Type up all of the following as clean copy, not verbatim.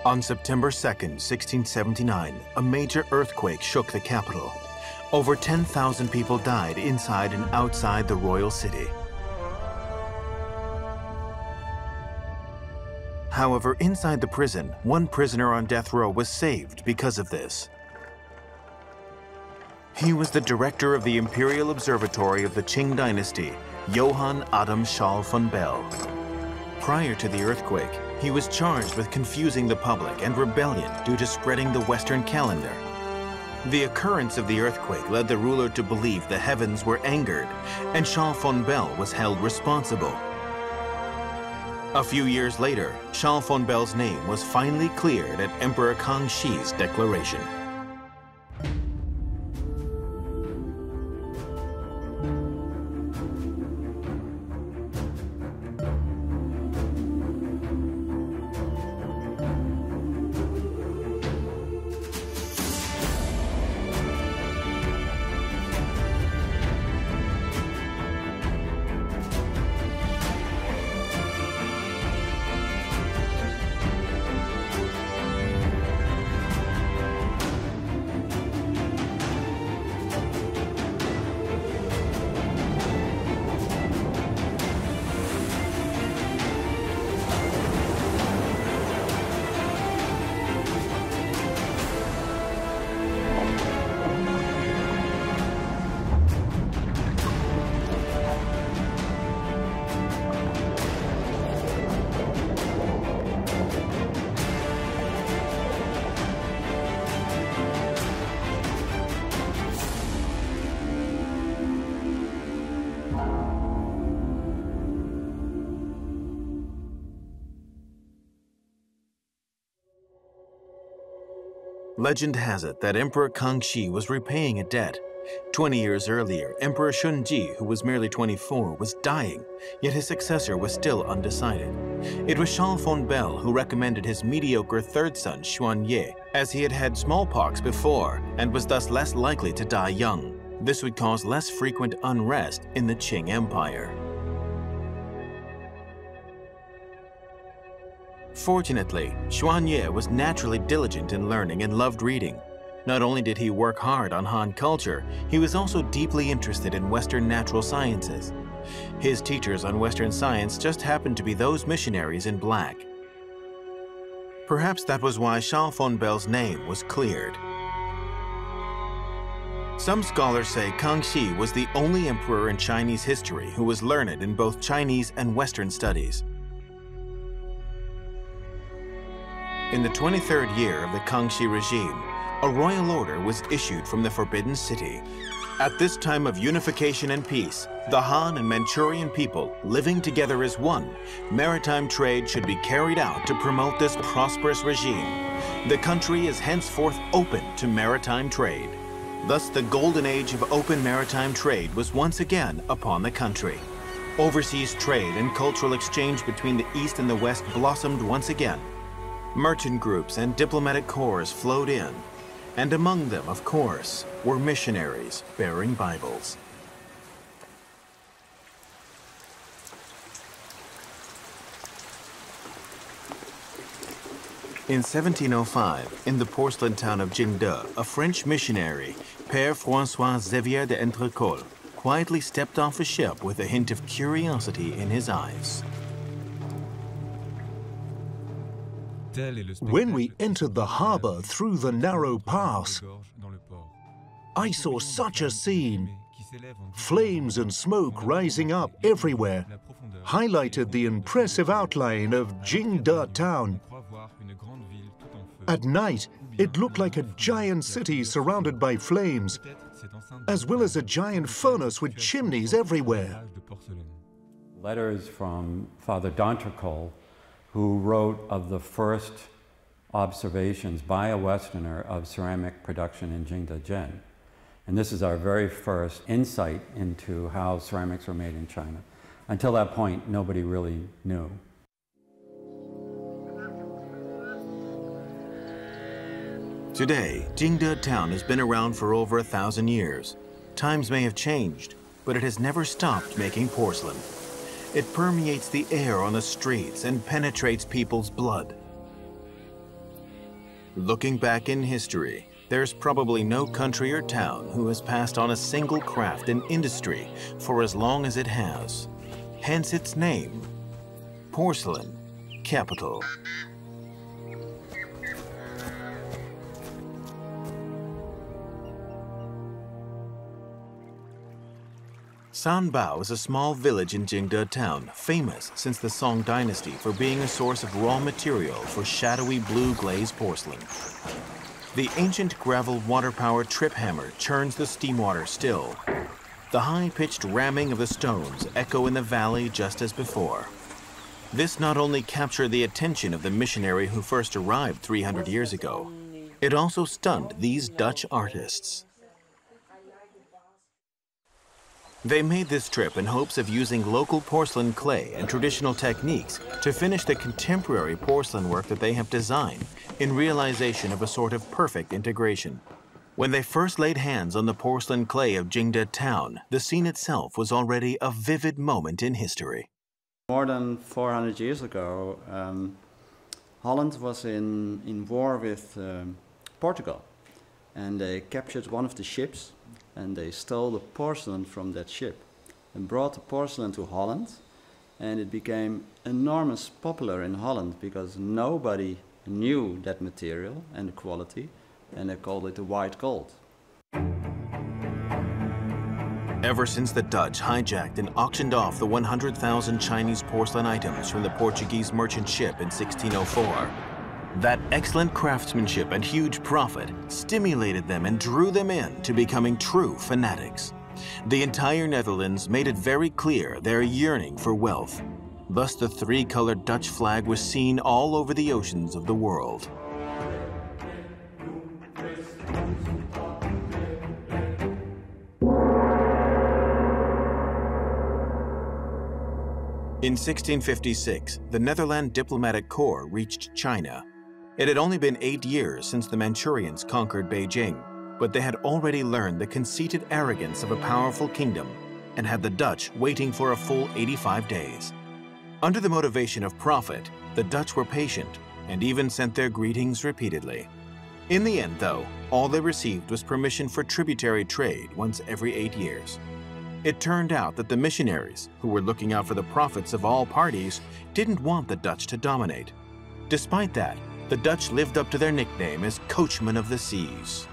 On September 2nd, 1679, a major earthquake shook the capital. Over 10,000 people died inside and outside the royal city. However, inside the prison, one prisoner on death row was saved because of this. He was the director of the Imperial Observatory of the Qing Dynasty, Johann Adam Schall von Bell. Prior to the earthquake, he was charged with confusing the public and rebellion due to spreading the Western calendar. The occurrence of the earthquake led the ruler to believe the heavens were angered, and Schall von Bell was held responsible. A few years later, Schall von Bell's name was finally cleared at Emperor Kangxi's declaration. Legend has it that Emperor Kangxi was repaying a debt. 20 years earlier, Emperor Shunji, who was merely 24, was dying, yet his successor was still undecided. It was Schall von Bell who recommended his mediocre third son, Xuanye, as he had had smallpox before and was thus less likely to die young. This would cause less frequent unrest in the Qing Empire. Fortunately, Xuanye was naturally diligent in learning and loved reading. Not only did he work hard on Han culture, he was also deeply interested in Western natural sciences. His teachers on Western science just happened to be those missionaries in black. Perhaps that was why Schall von Bell's name was cleared. Some scholars say Kangxi was the only emperor in Chinese history who was learned in both Chinese and Western studies. In the 23rd year of the Kangxi regime, a royal order was issued from the Forbidden City. At this time of unification and peace, the Han and Manchurian people, living together as one, maritime trade should be carried out to promote this prosperous regime. The country is henceforth open to maritime trade. Thus, the golden age of open maritime trade was once again upon the country. Overseas trade and cultural exchange between the East and the West blossomed once again. Merchant groups and diplomatic corps flowed in, and among them, of course, were missionaries bearing Bibles. In 1705, in the porcelain town of Jingde, a French missionary, Père François Xavier de Entrecol, quietly stepped off a ship with a hint of curiosity in his eyes. When we entered the harbor through the narrow pass, I saw such a scene. Flames and smoke rising up everywhere highlighted the impressive outline of Jingde town. At night, it looked like a giant city surrounded by flames, as well as a giant furnace with chimneys everywhere. Letters from Father d'Entrecol, who wrote of the first observations by a Westerner of ceramic production in Jingde. And this is our very first insight into how ceramics were made in China. Until that point, nobody really knew. Today, Jingde town has been around for over 1,000 years. Times may have changed, but it has never stopped making porcelain. It permeates the air on the streets and penetrates people's blood. Looking back in history, there's probably no country or town who has passed on a single craft and industry for as long as it has. Hence its name, Porcelain Capital. Sanbao is a small village in Jingde town, famous since the Song dynasty for being a source of raw material for shadowy blue glazed porcelain. The ancient gravel water-powered trip hammer churns the steam water still. The high-pitched ramming of the stones echo in the valley just as before. This not only captured the attention of the missionary who first arrived 300 years ago, it also stunned these Dutch artists. They made this trip in hopes of using local porcelain clay and traditional techniques to finish the contemporary porcelain work that they have designed in realization of a sort of perfect integration. When they first laid hands on the porcelain clay of Jingde town, the scene itself was already a vivid moment in history. More than 400 years ago, Holland was in war with Portugal, and they captured one of the ships, and they stole the porcelain from that ship and brought the porcelain to Holland, and it became enormous popular in Holland because nobody knew that material and the quality, and they called it the white gold. Ever since the Dutch hijacked and auctioned off the 100,000 Chinese porcelain items from the Portuguese merchant ship in 1604, that excellent craftsmanship and huge profit stimulated them and drew them in to becoming true fanatics. The entire Netherlands made it very clear their yearning for wealth. Thus the three-colored Dutch flag was seen all over the oceans of the world. In 1656, the Netherlands Diplomatic Corps reached China. It had only been 8 years since the Manchurians conquered Beijing, but they had already learned the conceited arrogance of a powerful kingdom and had the Dutch waiting for a full 85 days. Under the motivation of profit, the Dutch were patient and even sent their greetings repeatedly. In the end, though, all they received was permission for tributary trade once every 8 years. It turned out that the missionaries, who were looking out for the profits of all parties, didn't want the Dutch to dominate. Despite that, the Dutch lived up to their nickname as coachmen of the seas.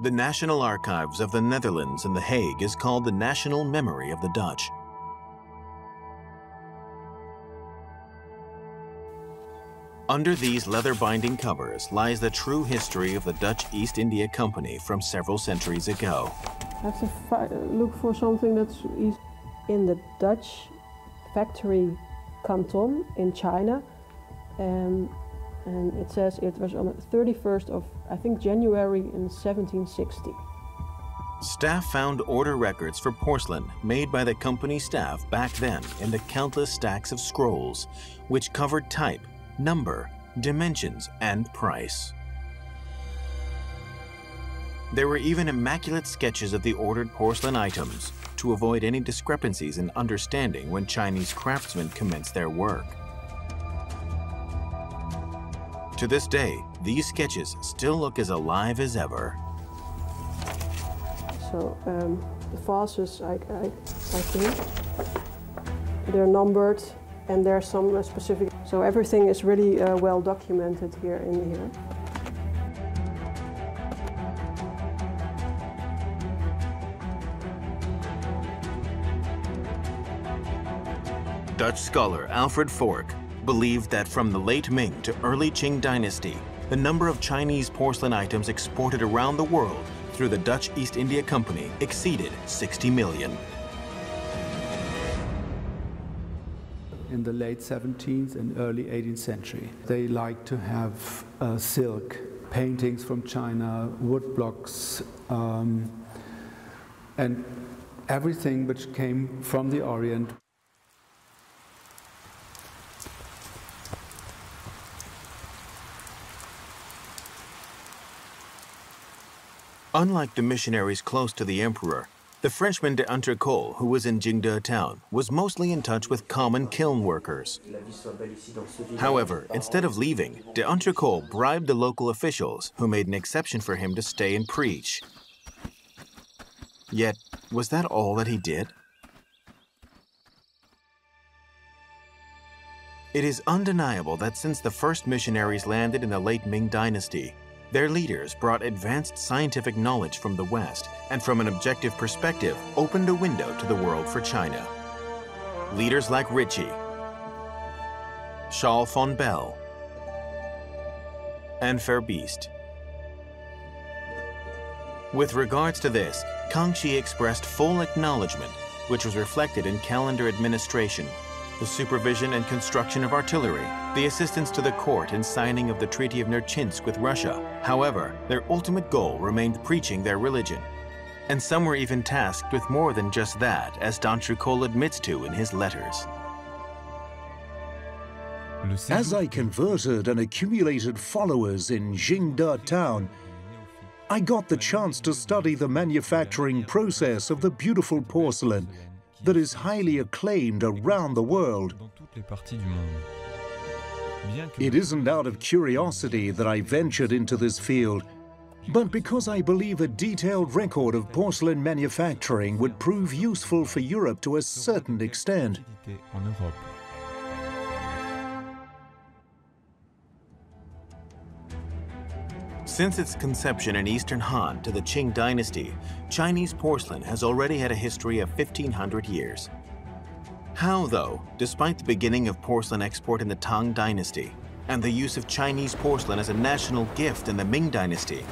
The National Archives of the Netherlands in The Hague is called the National Memory of the Dutch. Under these leather-binding covers lies the true history of the Dutch East India Company from several centuries ago. I have to look for something that's in the Dutch factory Canton in China, and it says it was on the 31st of, I think, January in 1760. Staff found order records for porcelain made by the company staff back then in the countless stacks of scrolls, which covered type, number, dimensions, and price. There were even immaculate sketches of the ordered porcelain items to avoid any discrepancies in understanding when Chinese craftsmen commenced their work. To this day, these sketches still look as alive as ever. So the vases, I think, they're numbered, and there's some specific. So everything is really well documented here in here. Dutch scholar Alfred Vork believed that from the late Ming to early Qing dynasty, the number of Chinese porcelain items exported around the world through the Dutch East India Company exceeded 60 million. In the late 17th and early 18th century, they liked to have silk, paintings from China, wood blocks, and everything which came from the Orient. Unlike the missionaries close to the emperor, the Frenchman d'Entrecolle, who was in Jingde town, was mostly in touch with common kiln workers. However, instead of leaving, d'Entrecolle bribed the local officials, who made an exception for him to stay and preach. Yet, was that all that he did? It is undeniable that since the first missionaries landed in the late Ming Dynasty, their leaders brought advanced scientific knowledge from the West and from an objective perspective opened a window to the world for China. Leaders like Ritchie, Charles von Bell, and Verbiest. With regards to this, Kangxi expressed full acknowledgement, which was reflected in calendar administration, the supervision and construction of artillery, the assistance to the court in signing of the Treaty of Nerchinsk with Russia. However, their ultimate goal remained preaching their religion. And some were even tasked with more than just that, as d'Entrecolle admits to in his letters. As I converted and accumulated followers in Jingde town, I got the chance to study the manufacturing process of the beautiful porcelain that is highly acclaimed around the world. It isn't out of curiosity that I ventured into this field, but because I believe a detailed record of porcelain manufacturing would prove useful for Europe to a certain extent. Since its conception in Eastern Han to the Qing dynasty, Chinese porcelain has already had a history of 1,500 years. How, though, despite the beginning of porcelain export in the Tang dynasty and the use of Chinese porcelain as a national gift in the Ming dynasty,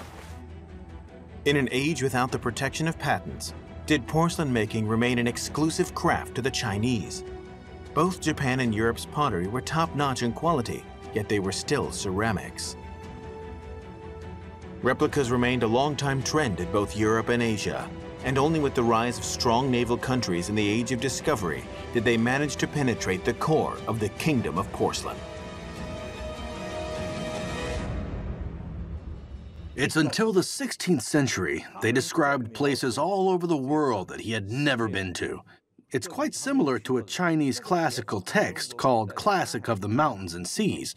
in an age without the protection of patents, did porcelain making remain an exclusive craft to the Chinese? Both Japan and Europe's pottery were top-notch in quality, yet they were still ceramics. Replicas remained a long-time trend in both Europe and Asia, and only with the rise of strong naval countries in the Age of Discovery did they manage to penetrate the core of the Kingdom of Porcelain. It's until the 16th century they described places all over the world that he had never been to. It's quite similar to a Chinese classical text called Classic of the Mountains and Seas.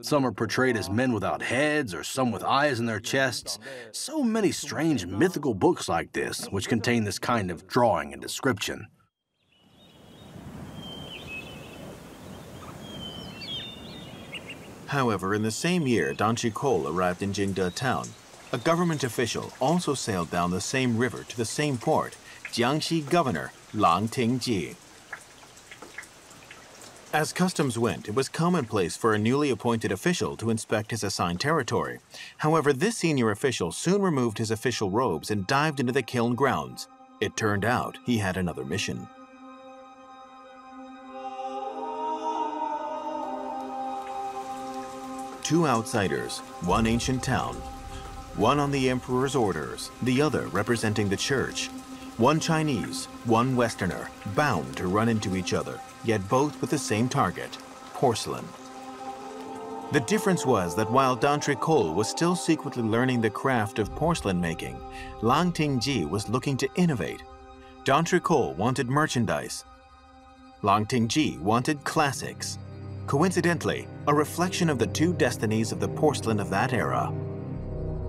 Some are portrayed as men without heads, or some with eyes in their chests. So many strange mythical books like this, which contain this kind of drawing and description. However, in the same year d'Entrecolle arrived in Jingde town, a government official also sailed down the same river to the same port, Jiangxi governor Lang Tingji. As customs went, it was commonplace for a newly appointed official to inspect his assigned territory. However, this senior official soon removed his official robes and dived into the kiln grounds. It turned out he had another mission. Two outsiders, one ancient town, one on the emperor's orders, the other representing the church. One Chinese, one Westerner, bound to run into each other, yet both with the same target, porcelain. The difference was that while d'Entrecolle was still secretly learning the craft of porcelain making, Lang Tingji was looking to innovate. D'Entrecolle wanted merchandise. Lang Tingji wanted classics. Coincidentally, a reflection of the two destinies of the porcelain of that era.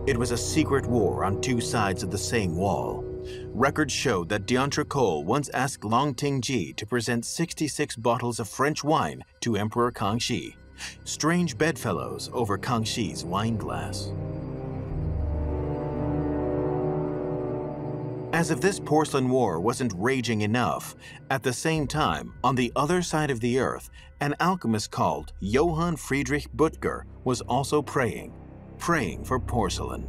It was a secret war on two sides of the same wall. Records showed that d'Entrecolle once asked Lang Tingji to present 66 bottles of French wine to Emperor Kangxi, strange bedfellows over Kangxi's wine glass. As if this porcelain war wasn't raging enough, at the same time, on the other side of the earth, an alchemist called Johann Friedrich Büttger was also praying for porcelain.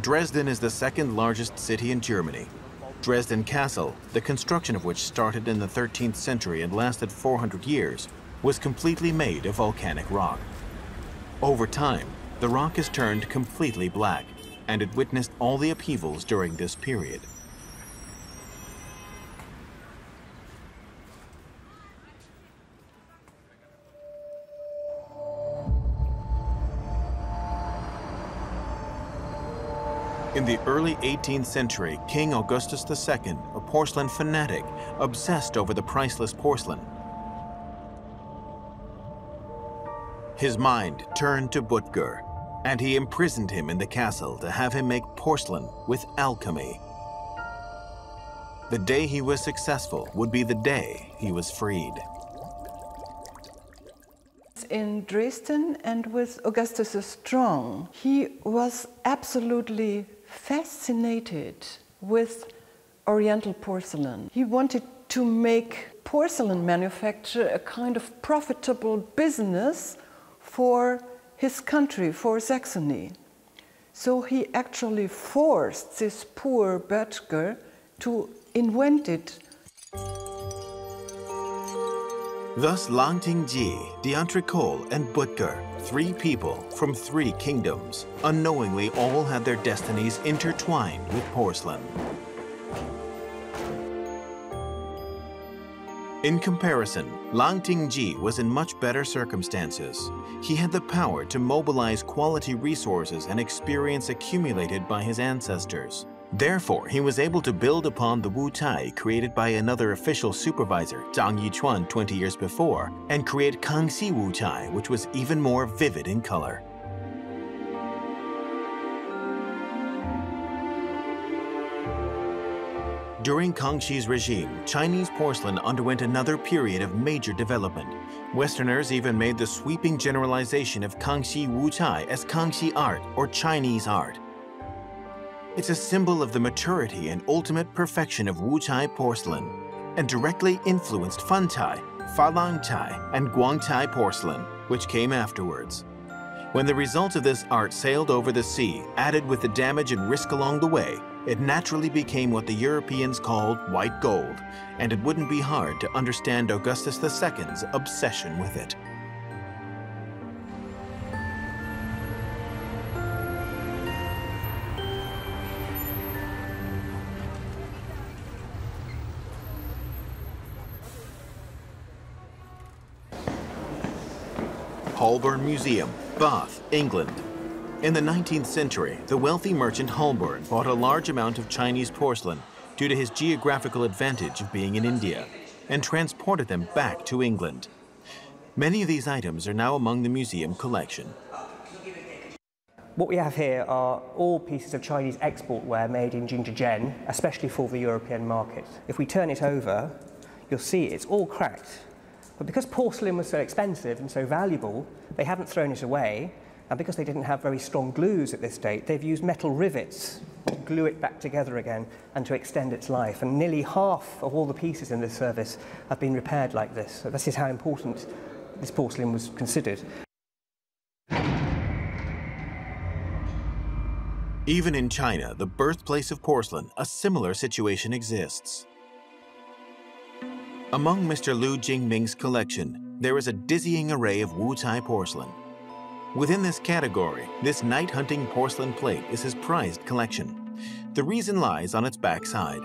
Dresden is the second largest city in Germany. Dresden Castle, the construction of which started in the 13th century and lasted 400 years, was completely made of volcanic rock. Over time, the rock has turned completely black, and it witnessed all the upheavals during this period. In the early 18th century, King Augustus II, a porcelain fanatic, obsessed over the priceless porcelain. His mind turned to Butger, and he imprisoned him in the castle to have him make porcelain with alchemy. The day he was successful would be the day he was freed. In Dresden and with Augustus the Strong, he was absolutely fascinated with Oriental porcelain. He wanted to make porcelain manufacture a kind of profitable business for his country, for Saxony. So he actually forced this poor Butger to invent it. Thus Lang Tingji, d'Entrecol, and Butger, three people from three kingdoms, unknowingly all had their destinies intertwined with porcelain. In comparison, Lang Tingji was in much better circumstances. He had the power to mobilize quality resources and experience accumulated by his ancestors. Therefore, he was able to build upon the Wu Tai created by another official supervisor, Zhang Yichuan, 20 years before, and create Kangxi Wu Tai, which was even more vivid in color. During Kangxi's regime, Chinese porcelain underwent another period of major development. Westerners even made the sweeping generalization of Kangxi Wu Tai as Kangxi art or Chinese art. It's a symbol of the maturity and ultimate perfection of Wu Tai porcelain, and directly influenced Fan Tai, Falang Tai, and Guang Tai porcelain, which came afterwards. When the results of this art sailed over the sea, added with the damage and risk along the way, it naturally became what the Europeans called white gold, and it wouldn't be hard to understand Augustus II's obsession with it. Holborn Museum, Bath, England. In the 19th century, the wealthy merchant Holborn bought a large amount of Chinese porcelain due to his geographical advantage of being in India, and transported them back to England. Many of these items are now among the museum collection. What we have here are all pieces of Chinese export ware made in Jingzhen, especially for the European market. If we turn it over, you'll see it's all cracked. But because porcelain was so expensive and so valuable, they haven't thrown it away. And because they didn't have very strong glues at this date, they've used metal rivets to glue it back together again and to extend its life. And nearly half of all the pieces in this service have been repaired like this. So this is how important this porcelain was considered. Even in China, the birthplace of porcelain, a similar situation exists. Among Mr. Liu Jingming's collection, there is a dizzying array of Wu Tai porcelain. Within this category, this night-hunting porcelain plate is his prized collection. The reason lies on its backside.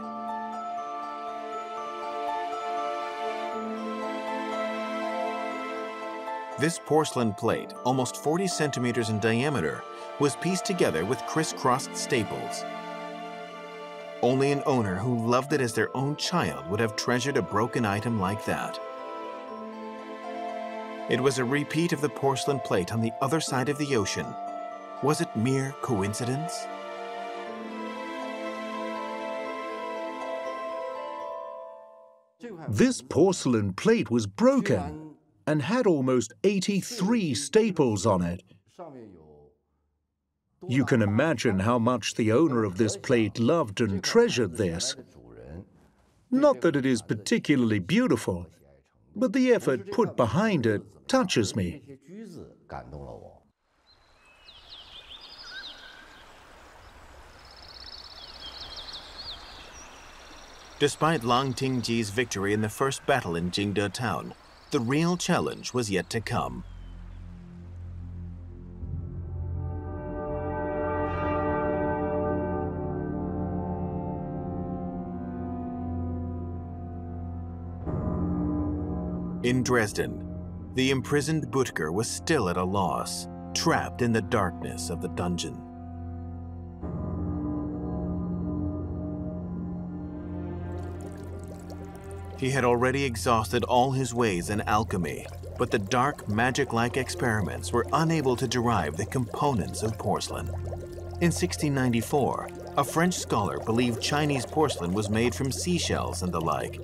This porcelain plate, almost 40 centimeters in diameter, was pieced together with crisscrossed staples. Only an owner who loved it as their own child would have treasured a broken item like that. It was a repeat of the porcelain plate on the other side of the ocean. Was it mere coincidence? This porcelain plate was broken and had almost 83 staples on it. You can imagine how much the owner of this plate loved and treasured this. Not that it is particularly beautiful, but the effort put behind it touches me. Despite Lang Tingji's victory in the first battle in Jingde town, the real challenge was yet to come. In Dresden, the imprisoned Butger was still at a loss, trapped in the darkness of the dungeon. He had already exhausted all his ways in alchemy, but the dark, magic-like experiments were unable to derive the components of porcelain. In 1694, a French scholar believed Chinese porcelain was made from seashells and the like.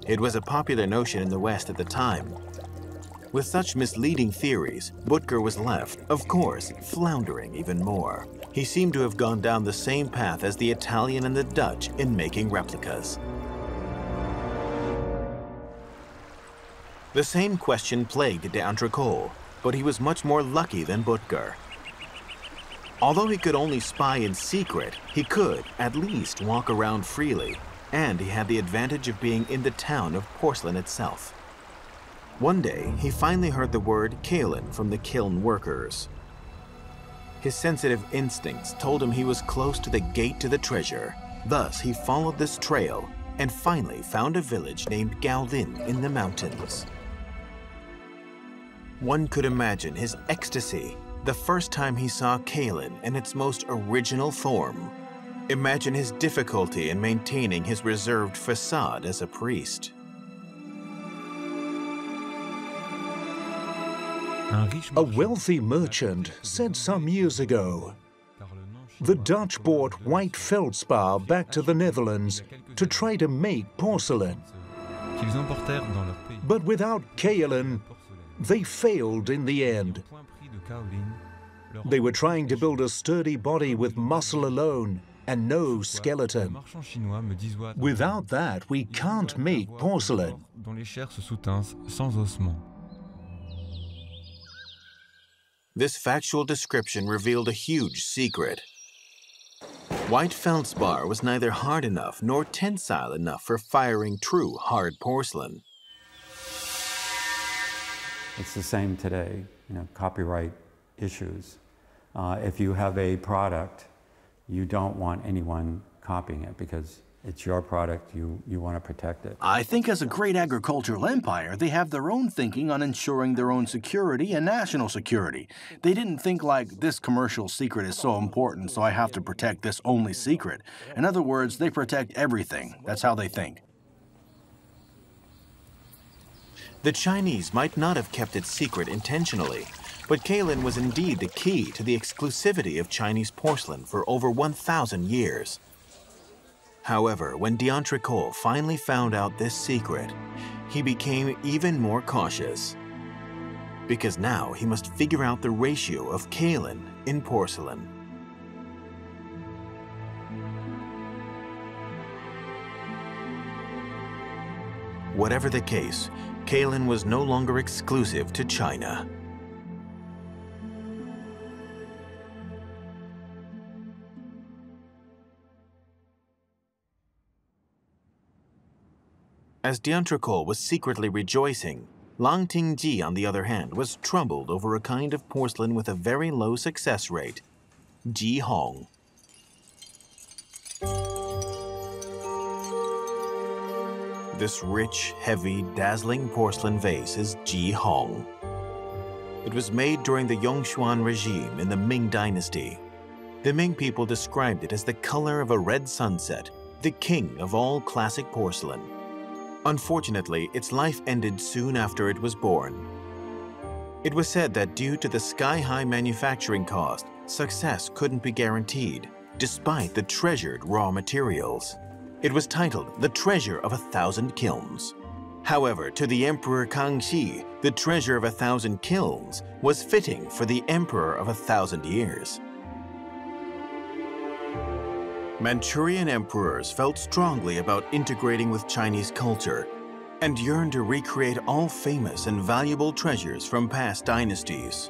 It was a popular notion in the West at the time. With such misleading theories, Butker was left, of course, floundering even more. He seemed to have gone down the same path as the Italian and the Dutch in making replicas. The same question plagued d'Entrecourt, but he was much more lucky than Butker. Although he could only spy in secret, he could, at least, walk around freely, and he had the advantage of being in the town of Porcelain itself. One day, he finally heard the word Kaolin from the kiln workers. His sensitive instincts told him he was close to the gate to the treasure. Thus, he followed this trail and finally found a village named Gaolin in the mountains. One could imagine his ecstasy the first time he saw Kaolin in its most original form. Imagine his difficulty in maintaining his reserved facade as a priest. A wealthy merchant said some years ago, the Dutch brought white feldspar back to the Netherlands to try to make porcelain. But without kaolin, they failed in the end. They were trying to build a sturdy body with muscle alone and no skeleton. Without that, we can't make porcelain. This factual description revealed a huge secret. White feldspar was neither hard enough nor tensile enough for firing true hard porcelain. It's the same today, copyright issues. If you have a product, you don't want anyone copying it because it's your product, you want to protect it. I think as a great agricultural empire, they have their own thinking on ensuring their own security and national security. They didn't think like, this commercial secret is so important, so I have to protect this only secret. In other words, they protect everything. That's how they think. The Chinese might not have kept it secret intentionally, but kaolin was indeed the key to the exclusivity of Chinese porcelain for over 1,000 years. However, when d'Entrecourt finally found out this secret, he became even more cautious, because now he must figure out the ratio of kaolin in porcelain. Whatever the case, kaolin was no longer exclusive to China. As d'Entrecourt was secretly rejoicing, Lang Tingji, on the other hand, was troubled over a kind of porcelain with a very low success rate, Ji Hong. This rich, heavy, dazzling porcelain vase is Ji Hong. It was made during the Yongxuan regime in the Ming Dynasty. The Ming people described it as the color of a red sunset, the king of all classic porcelain. Unfortunately, its life ended soon after it was born. It was said that due to the sky-high manufacturing cost, success couldn't be guaranteed, despite the treasured raw materials. It was titled The Treasure of 1,000 Kilns. However, to the Emperor Kangxi, the treasure of 1,000 kilns was fitting for the Emperor of 1,000 years. Manchurian emperors felt strongly about integrating with Chinese culture and yearned to recreate all famous and valuable treasures from past dynasties.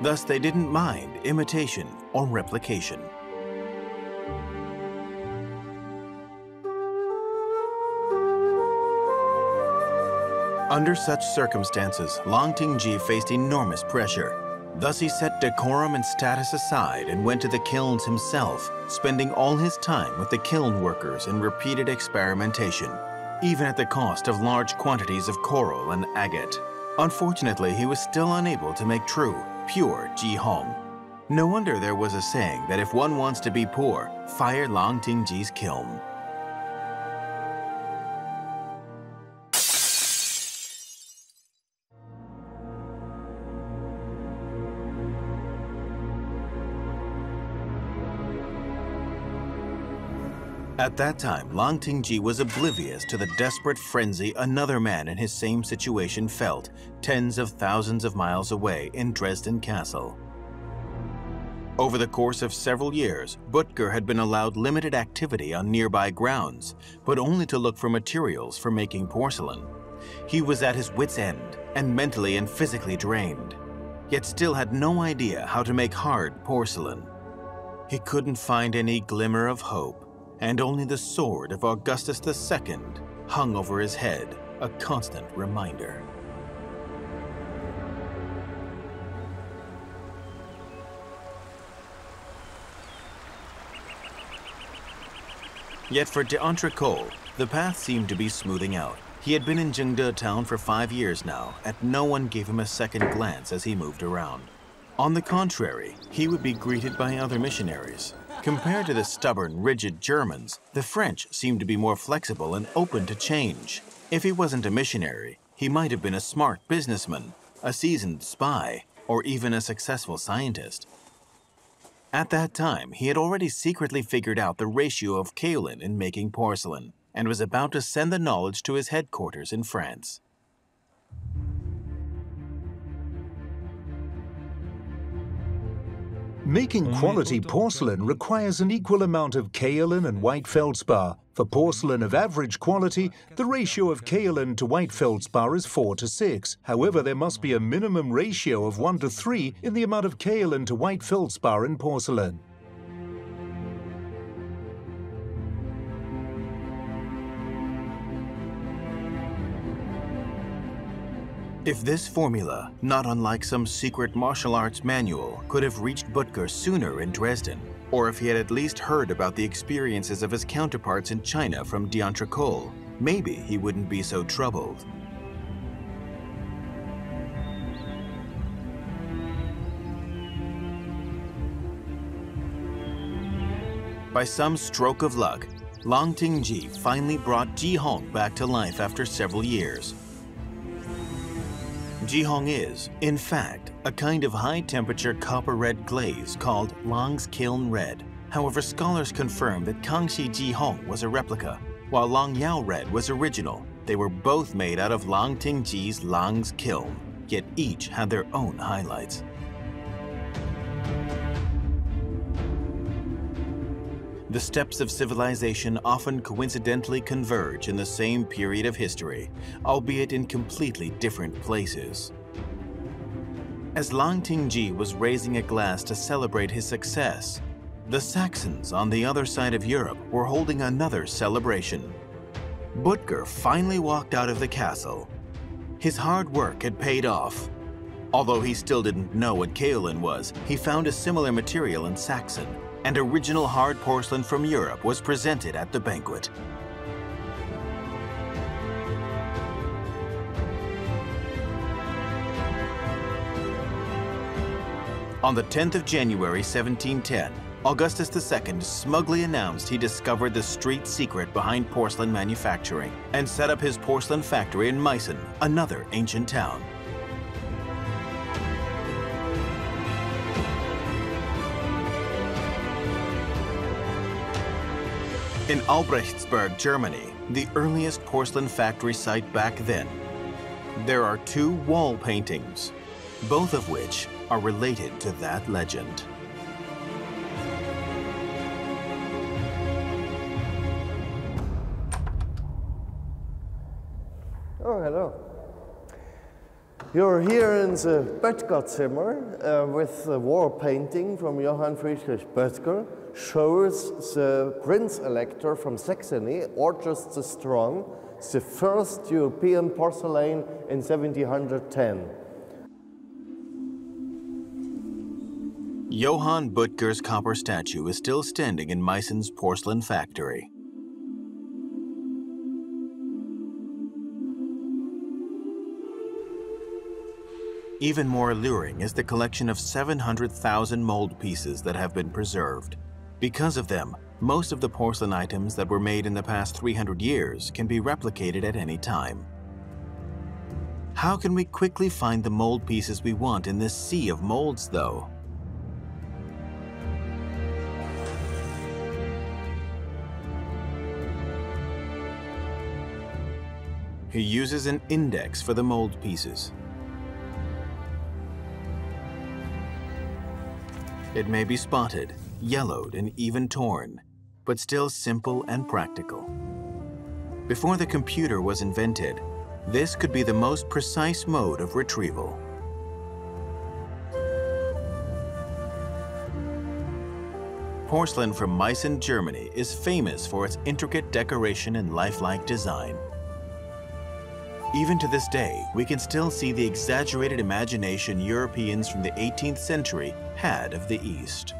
Thus, they didn't mind imitation or replication. Under such circumstances, Lang Tingji faced enormous pressure. Thus he set decorum and status aside and went to the kilns himself, spending all his time with the kiln workers in repeated experimentation, even at the cost of large quantities of coral and agate. Unfortunately, he was still unable to make true, pure Ji Hong. No wonder there was a saying that if one wants to be poor, fire Lang Tingji's kiln. At that time, Lang Tingji was oblivious to the desperate frenzy another man in his same situation felt tens of thousands of miles away in Dresden Castle. Over the course of several years, Butger had been allowed limited activity on nearby grounds, but only to look for materials for making porcelain. He was at his wit's end and mentally and physically drained, yet still had no idea how to make hard porcelain. He couldn't find any glimmer of hope, and only the sword of Augustus II hung over his head, a constant reminder. Yet for d'Entrecourt, the path seemed to be smoothing out. He had been in Jingde town for 5 years now, and no one gave him a second glance as he moved around. On the contrary, he would be greeted by other missionaries. Compared to the stubborn, rigid Germans, the French seemed to be more flexible and open to change. If he wasn't a missionary, he might have been a smart businessman, a seasoned spy, or even a successful scientist. At that time, he had already secretly figured out the ratio of kaolin in making porcelain, and was about to send the knowledge to his headquarters in France. Making quality porcelain requires an equal amount of kaolin and white feldspar. For porcelain of average quality, the ratio of kaolin to white feldspar is 4 to 6. However, there must be a minimum ratio of 1 to 3 in the amount of kaolin to white feldspar in porcelain. If this formula, not unlike some secret martial arts manual, could have reached Butger sooner in Dresden, or if he had at least heard about the experiences of his counterparts in China from d'Entrecourt, maybe he wouldn't be so troubled. By some stroke of luck, Lang Tingji finally brought Jihong back to life after several years. Jihong is, in fact, a kind of high-temperature copper-red glaze called Lang's Kiln Red. However, scholars confirm that Kangxi Jihong was a replica, while Lang Yao Red was original. They were both made out of Lang Tingji's Lang's Kiln, yet each had their own highlights. The steps of civilization often coincidentally converge in the same period of history, albeit in completely different places. As Lang Tingji was raising a glass to celebrate his success, the Saxons on the other side of Europe were holding another celebration. Butger finally walked out of the castle. His hard work had paid off. Although he still didn't know what kaolin was, he found a similar material in Saxon, and original hard porcelain from Europe was presented at the banquet. On the 10th of January 1710, Augustus II smugly announced he discovered the street secret behind porcelain manufacturing and set up his porcelain factory in Meissen, another ancient town. In Albrechtsberg, Germany, the earliest porcelain factory site back then, there are 2 wall paintings, both of which are related to that legend. Oh, hello. You're here in the Böttger Zimmer with a wall painting from Johann Friedrich Böttger. Shows the Prince Elector from Saxony, August the Strong, the first European porcelain in 1710. Johann Böttger's copper statue is still standing in Meissen's porcelain factory. Even more alluring is the collection of 700,000 mold pieces that have been preserved. Because of them, most of the porcelain items that were made in the past 300 years can be replicated at any time. How can we quickly find the mold pieces we want in this sea of molds, though? He uses an index for the mold pieces. It may be spotted, yellowed, and even torn, but still simple and practical. Before the computer was invented, this could be the most precise mode of retrieval. Porcelain from Meissen, Germany is famous for its intricate decoration and lifelike design. Even to this day, we can still see the exaggerated imagination Europeans from the 18th century had of the East.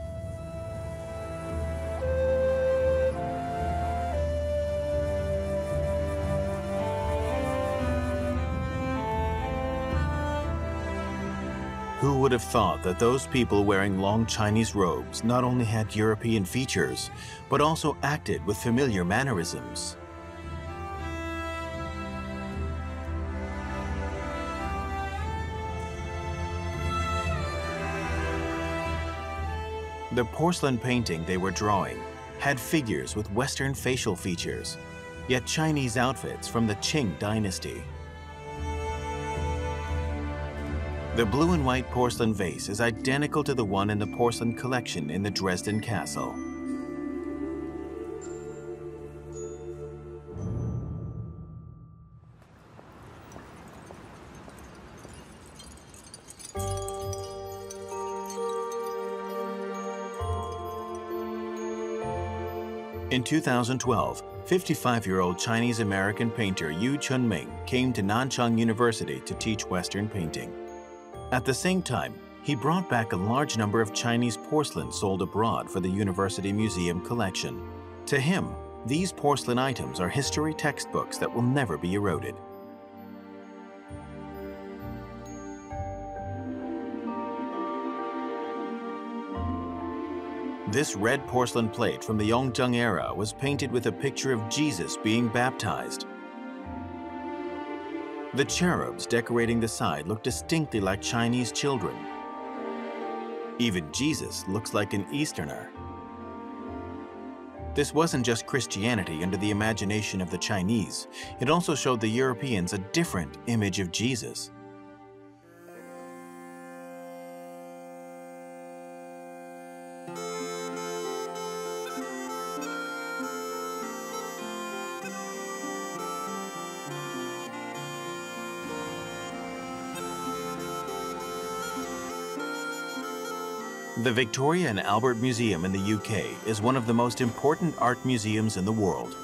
Who would have thought that those people wearing long Chinese robes not only had European features, but also acted with familiar mannerisms? The porcelain painting they were drawing had figures with Western facial features, yet Chinese outfits from the Qing dynasty. The blue and white porcelain vase is identical to the one in the porcelain collection in the Dresden Castle. In 2012, 55-year-old Chinese-American painter Yu Chunming came to Nanchang University to teach Western painting. At the same time, he brought back a large number of Chinese porcelain sold abroad for the University Museum collection. To him, these porcelain items are history textbooks that will never be eroded. This red porcelain plate from the Yongzheng era was painted with a picture of Jesus being baptized. The cherubs decorating the side look distinctly like Chinese children. Even Jesus looks like an Easterner. This wasn't just Christianity under the imagination of the Chinese. It also showed the Europeans a different image of Jesus. The Victoria and Albert Museum in the UK is one of the most important art museums in the world.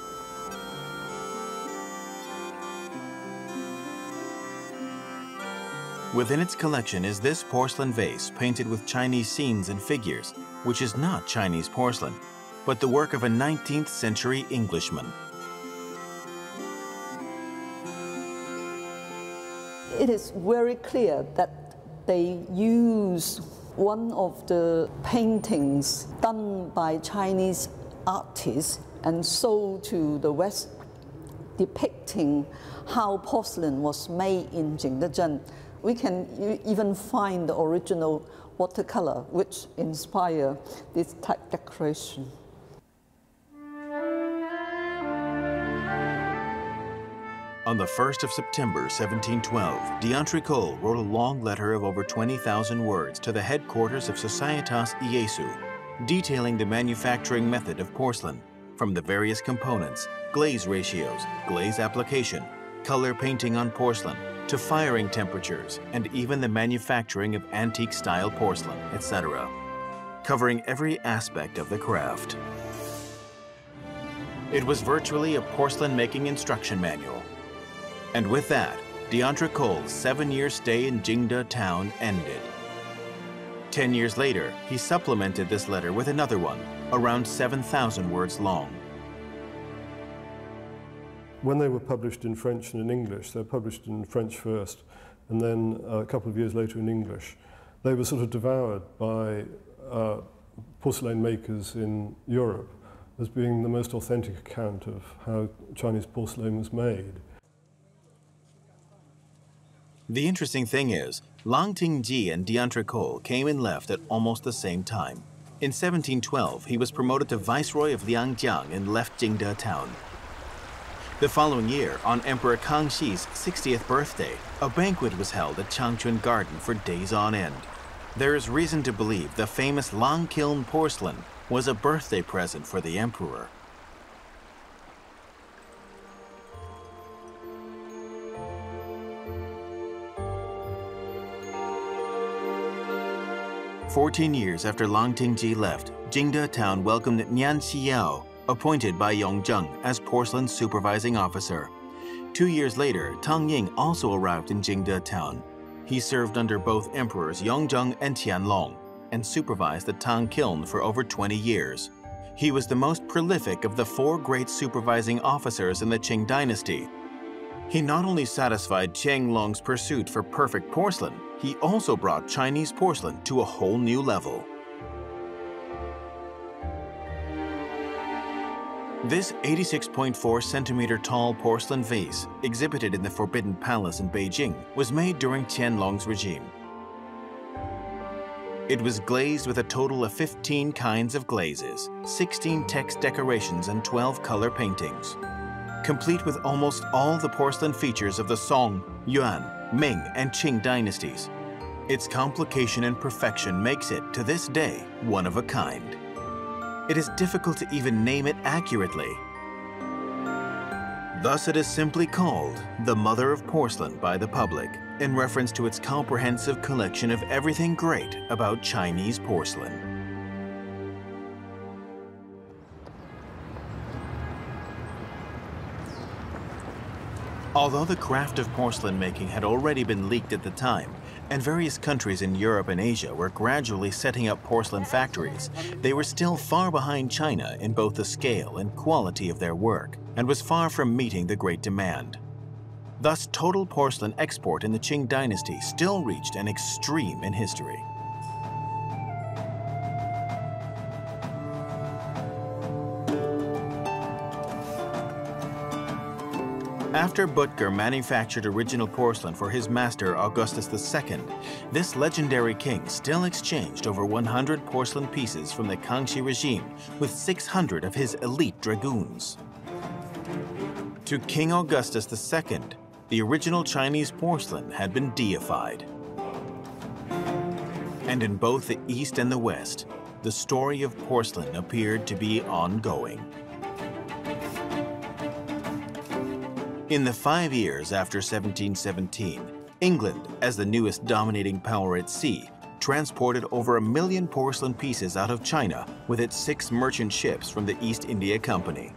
Within its collection is this porcelain vase painted with Chinese scenes and figures, which is not Chinese porcelain, but the work of a 19th century Englishman. It is very clear that they use one of the paintings done by Chinese artists and sold to the West, depicting how porcelain was made in Jingdezhen. We can even find the original watercolor which inspired this type decoration. On the 1st of September 1712, d'Entrecourt wrote a long letter of over 20,000 words to the headquarters of Societas Iesu, detailing the manufacturing method of porcelain, from the various components, glaze ratios, glaze application, color painting on porcelain, to firing temperatures, and even the manufacturing of antique-style porcelain, etc., covering every aspect of the craft. It was virtually a porcelain-making instruction manual. And with that, d'Entrecourt's 7-year stay in Jingde town ended. 10 years later, he supplemented this letter with another one, around 7,000 words long. When they were published in French and in English, they were published in French first, and then a couple of years later in English. They were sort of devoured by porcelain makers in Europe as being the most authentic account of how Chinese porcelain was made. The interesting thing is, Lang Tingji and d'Entrecourt came and left at almost the same time. In 1712, he was promoted to Viceroy of Liangjiang and left Jingde town. The following year, on Emperor Kangxi's 60th birthday, a banquet was held at Changchun Garden for days on end. There is reason to believe the famous Long Kiln porcelain was a birthday present for the emperor. "14 years after Lang Tingji left, Jingde town welcomed Nian Xiao, appointed by Yongzheng as porcelain supervising officer. 2 years later, Tang Ying also arrived in Jingde town. He served under both emperors Yongzheng and Tianlong and supervised the Tang kiln for over 20 years. He was the most prolific of the 4 great supervising officers in the Qing dynasty. He not only satisfied Qianlong's pursuit for perfect porcelain, he also brought Chinese porcelain to a whole new level. This 86.4 centimeter tall porcelain vase, exhibited in the Forbidden Palace in Beijing, was made during Qianlong's regime. It was glazed with a total of 15 kinds of glazes, 16 text decorations, and 12 color paintings. Complete with almost all the porcelain features of the Song, Yuan, Ming, and Qing dynasties. Its complication and perfection makes it, to this day, one of a kind. It is difficult to even name it accurately. Thus it is simply called the Mother of Porcelain by the public, in reference to its comprehensive collection of everything great about Chinese porcelain. Although the craft of porcelain making had already been leaked at the time, and various countries in Europe and Asia were gradually setting up porcelain factories, they were still far behind China in both the scale and quality of their work, and was far from meeting the great demand. Thus, total porcelain export in the Qing dynasty still reached an extreme in history. After Butker manufactured original porcelain for his master Augustus II, this legendary king still exchanged over 100 porcelain pieces from the Kangxi regime with 600 of his elite dragoons. To King Augustus II, the original Chinese porcelain had been deified. And in both the East and the West, the story of porcelain appeared to be ongoing. In the 5 years after 1717, England, as the newest dominating power at sea, transported over 1 million porcelain pieces out of China with its 6 merchant ships from the East India Company.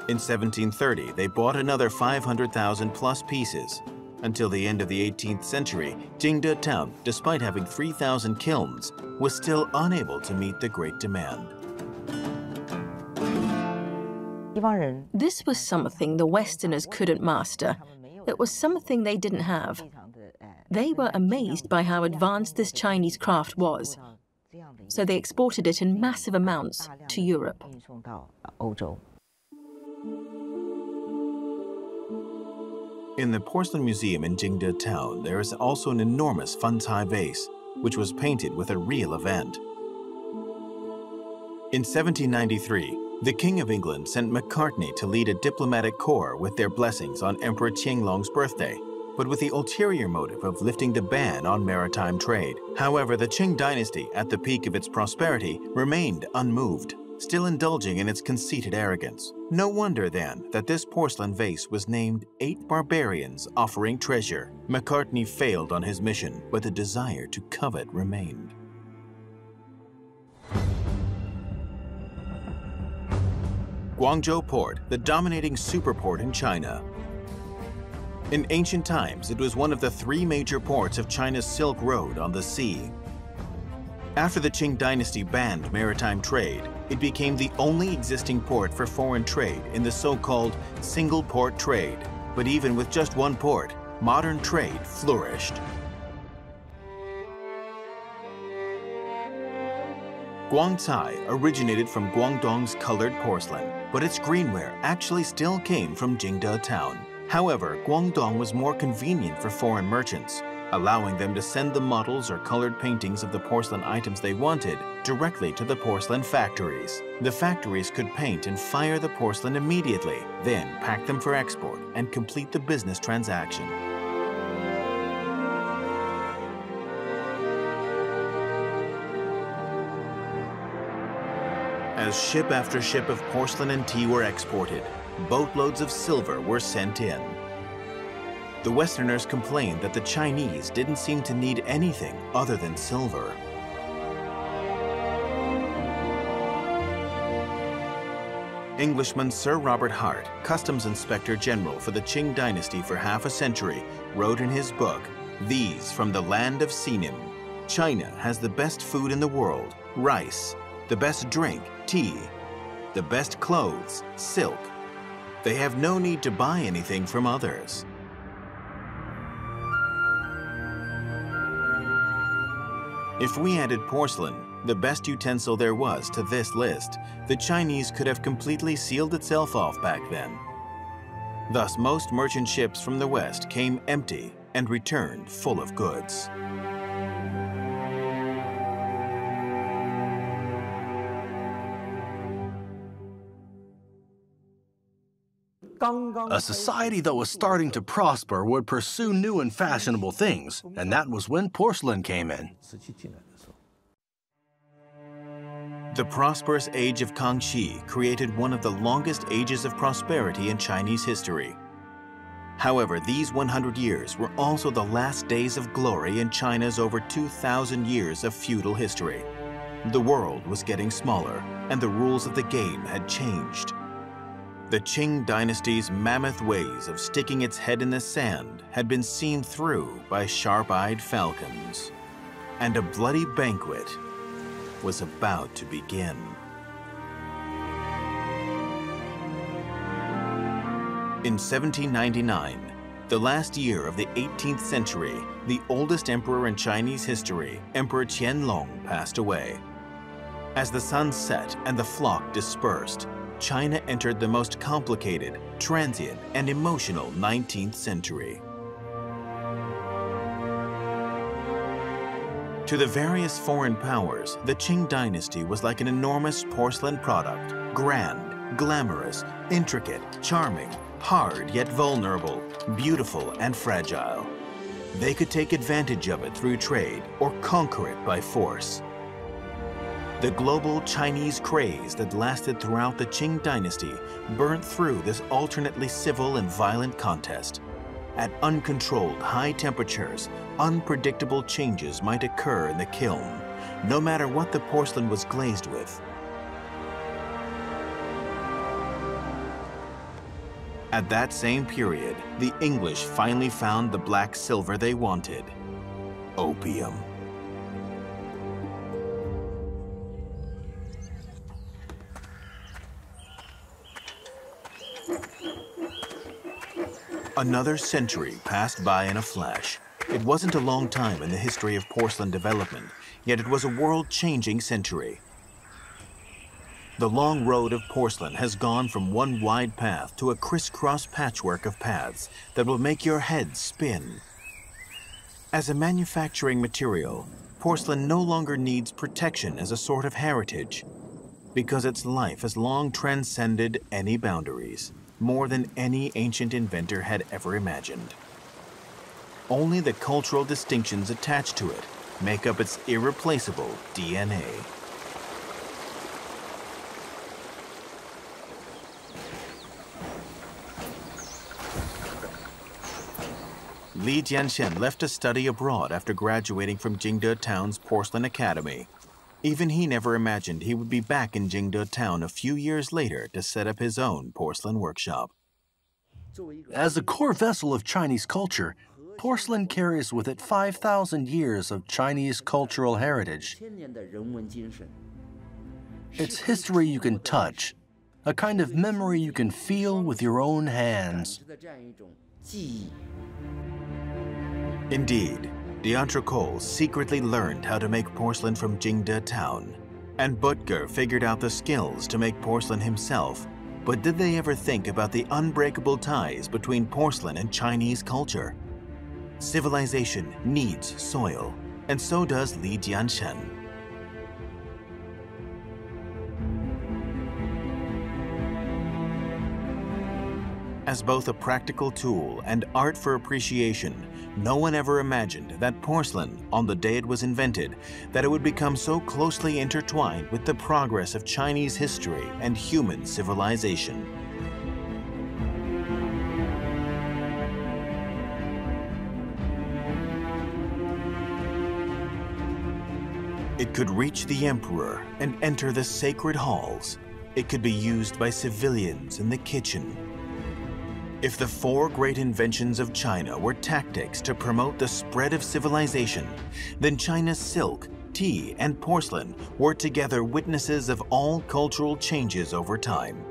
In 1730, they bought another 500,000 plus pieces. Until the end of the 18th century, Jingde town, despite having 3,000 kilns, was still unable to meet the great demand. This was something the Westerners couldn't master. It was something they didn't have. They were amazed by how advanced this Chinese craft was. So they exported it in massive amounts to Europe. In the Porcelain Museum in Jingde town, there is also an enormous Fantai vase, which was painted with a real event. In 1793, the King of England sent Macartney to lead a diplomatic corps with their blessings on Emperor Qianlong's birthday, but with the ulterior motive of lifting the ban on maritime trade. However, the Qing dynasty, at the peak of its prosperity, remained unmoved, still indulging in its conceited arrogance. No wonder, then, that this porcelain vase was named 8 Barbarians Offering Treasure. Macartney failed on his mission, but the desire to covet remained. Guangzhou Port, the dominating superport in China. In ancient times, it was one of the 3 major ports of China's Silk Road on the sea. After the Qing dynasty banned maritime trade, it became the only existing port for foreign trade in the so-called single port trade. But even with just one port, modern trade flourished. Guangcai originated from Guangdong's colored porcelain, but its greenware actually still came from Jingde town. However, Guangdong was more convenient for foreign merchants. allowing them to send the models or colored paintings of the porcelain items they wanted directly to the porcelain factories. The factories could paint and fire the porcelain immediately, then pack them for export and complete the business transaction. As ship after ship of porcelain and tea were exported, boatloads of silver were sent in. The Westerners complained that the Chinese didn't seem to need anything other than silver. Englishman Sir Robert Hart, Customs Inspector General for the Qing dynasty for half a century, wrote in his book, "These from the land of Sinim. China has the best food in the world, rice, the best drink, tea, the best clothes, silk. They have no need to buy anything from others." If we added porcelain, the best utensil there was, to this list, the Chinese could have completely sealed itself off back then. Thus, most merchant ships from the West came empty and returned full of goods. A society that was starting to prosper would pursue new and fashionable things, and that was when porcelain came in. The prosperous age of Kangxi created one of the longest ages of prosperity in Chinese history. However, these 100 years were also the last days of glory in China's over 2,000 years of feudal history. The world was getting smaller, and the rules of the game had changed. The Qing dynasty's mammoth ways of sticking its head in the sand had been seen through by sharp-eyed falcons, and a bloody banquet was about to begin. In 1799, the last year of the 18th century, the oldest emperor in Chinese history, Emperor Qianlong, passed away. As the sun set and the flock dispersed, China entered the most complicated, transient, and emotional 19th century. To the various foreign powers, the Qing dynasty was like an enormous porcelain product, grand, glamorous, intricate, charming, hard yet vulnerable, beautiful and fragile. They could take advantage of it through trade or conquer it by force. The global Chinese craze that lasted throughout the Qing dynasty burnt through this alternately civil and violent contest. At uncontrolled high temperatures, unpredictable changes might occur in the kiln, no matter what the porcelain was glazed with. At that same period, the English finally found the black silver they wanted: opium. Another century passed by in a flash. It wasn't a long time in the history of porcelain development, yet it was a world-changing century. The long road of porcelain has gone from one wide path to a crisscross patchwork of paths that will make your head spin. As a manufacturing material, porcelain no longer needs protection as a sort of heritage, because its life has long transcended any boundaries, more than any ancient inventor had ever imagined. Only the cultural distinctions attached to it make up its irreplaceable DNA. Li Jianshen left to study abroad after graduating from Jingde Town's Porcelain Academy. Even he never imagined he would be back in Jingde Town a few years later to set up his own porcelain workshop. As a core vessel of Chinese culture, porcelain carries with it 5,000 years of Chinese cultural heritage. It's history you can touch, a kind of memory you can feel with your own hands. Indeed, D'Entrecoll secretly learned how to make porcelain from Jingde Town, and Butger figured out the skills to make porcelain himself. But did they ever think about the unbreakable ties between porcelain and Chinese culture? Civilization needs soil, and so does Li Jianshan. As both a practical tool and art for appreciation, no one ever imagined that porcelain, on the day it was invented, that it would become so closely intertwined with the progress of Chinese history and human civilization. It could reach the emperor and enter the sacred halls. It could be used by civilians in the kitchen. If the four great inventions of China were tactics to promote the spread of civilization, then China's silk, tea, and porcelain were together witnesses of all cultural changes over time.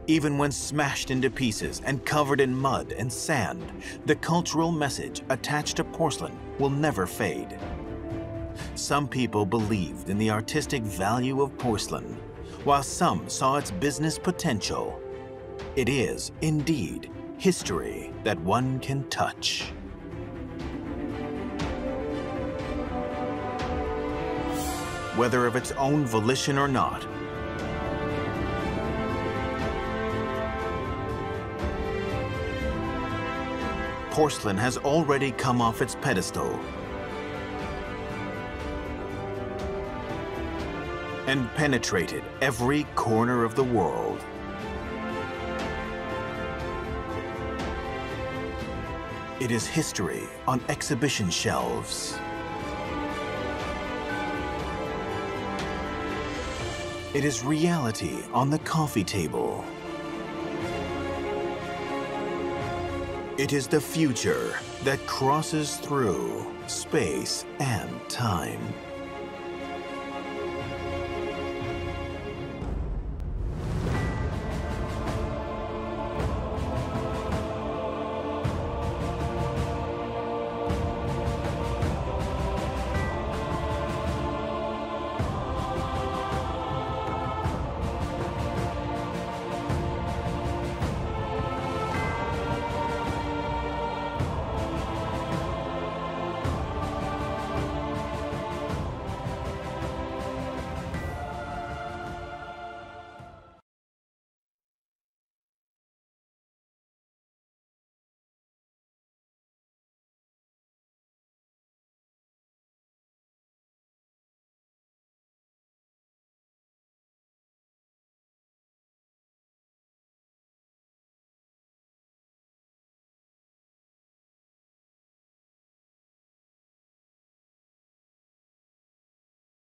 Even when smashed into pieces and covered in mud and sand, the cultural message attached to porcelain will never fade. Some people believed in the artistic value of porcelain, while some saw its business potential. It is, indeed, history that one can touch. Whether of its own volition or not, porcelain has already come off its pedestal and penetrated every corner of the world. It is history on exhibition shelves. It is reality on the coffee table. It is the future that crosses through space and time.